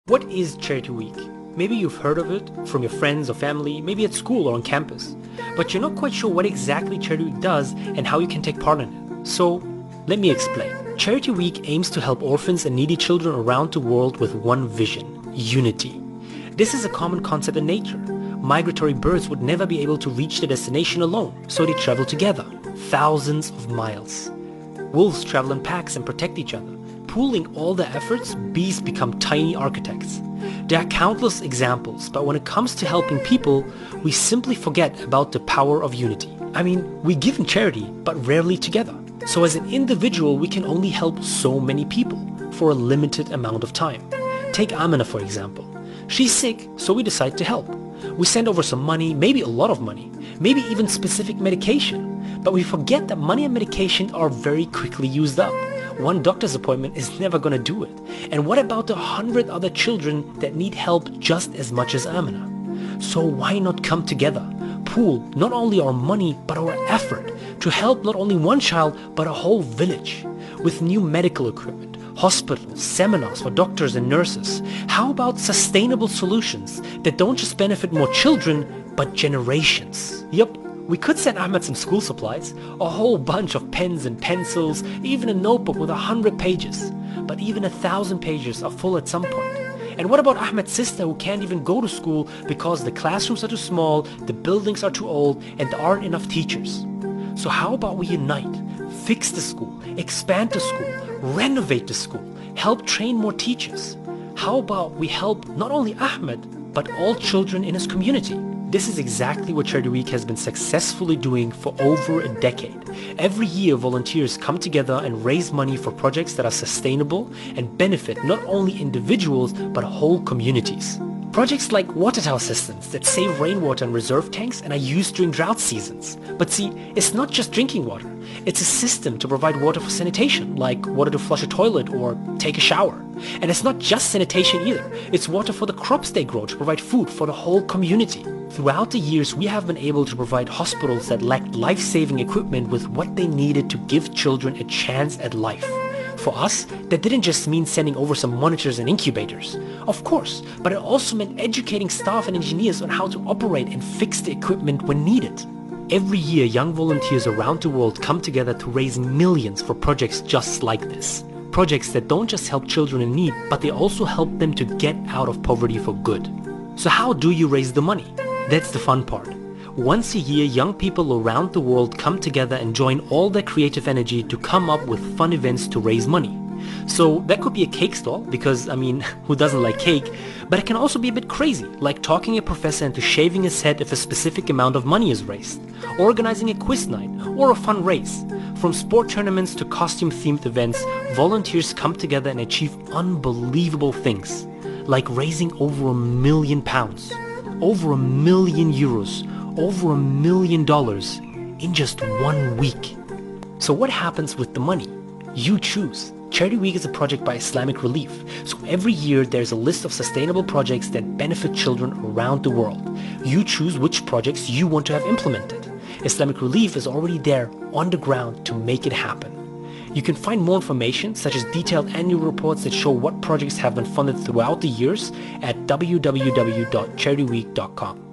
What is Charity Week? Maybe you've heard of it from your friends or family, maybe at school or on campus, but you're not quite sure what exactly Charity Week does and how you can take part in it. So, let me explain. Charity Week aims to help orphans and needy children around the world with one vision: unity. This is a common concept in nature. Migratory birds would never be able to reach their destination alone, so they travel together, thousands of miles. Wolves travel in packs and protect each other. Pooling all their efforts, bees become tiny architects. There are countless examples, but when it comes to helping people, we simply forget about the power of unity. I mean, we give in charity, but rarely together. So as an individual, we can only help so many people for a limited amount of time. Take Amina, for example. She's sick, so we decide to help. We send over some money, maybe a lot of money, maybe even specific medication. But we forget that money and medication are very quickly used up. One doctor's appointment is never gonna do it. And what about the 100 other children that need help just as much as Amina? So why not come together, pool not only our money but our effort to help not only one child but a whole village with new medical equipment, hospitals, seminars for doctors and nurses? How about sustainable solutions that don't just benefit more children but generations? Yup. We could send Ahmed some school supplies, a whole bunch of pens and pencils, even a notebook with 100 pages. But even 1,000 pages are full at some point. And what about Ahmed's sister who can't even go to school because the classrooms are too small, the buildings are too old, and there aren't enough teachers? So how about we unite, fix the school, expand the school, renovate the school, help train more teachers? How about we help not only Ahmed, but all children in his community? This is exactly what Charity Week has been successfully doing for over a decade. Every year, volunteers come together and raise money for projects that are sustainable and benefit not only individuals, but whole communities. Projects like water tower systems that save rainwater in reserve tanks and are used during drought seasons. But see, it's not just drinking water. It's a system to provide water for sanitation, like water to flush a toilet or take a shower. And it's not just sanitation either. It's water for the crops they grow to provide food for the whole community. Throughout the years, we have been able to provide hospitals that lacked life-saving equipment with what they needed to give children a chance at life. For us, that didn't just mean sending over some monitors and incubators. Of course, but it also meant educating staff and engineers on how to operate and fix the equipment when needed. Every year, young volunteers around the world come together to raise millions for projects just like this. Projects that don't just help children in need, but they also help them to get out of poverty for good. So how do you raise the money? That's the fun part. Once a year, young people around the world come together and join all their creative energy to come up with fun events to raise money. So that could be a cake stall, because, I mean, who doesn't like cake? But it can also be a bit crazy, like talking a professor into shaving his head if a specific amount of money is raised, organizing a quiz night, or a fun race. From sport tournaments to costume-themed events, volunteers come together and achieve unbelievable things, like raising over £1 million, over €1 million, over $1 million in just 1 week. So what happens with the money? You choose. Charity Week is a project by Islamic Relief, so every year there's a list of sustainable projects that benefit children around the world. You choose which projects you want to have implemented. Islamic Relief is already there on the ground to make it happen. You can find more information, such as detailed annual reports that show what projects have been funded throughout the years, at www.charityweek.com.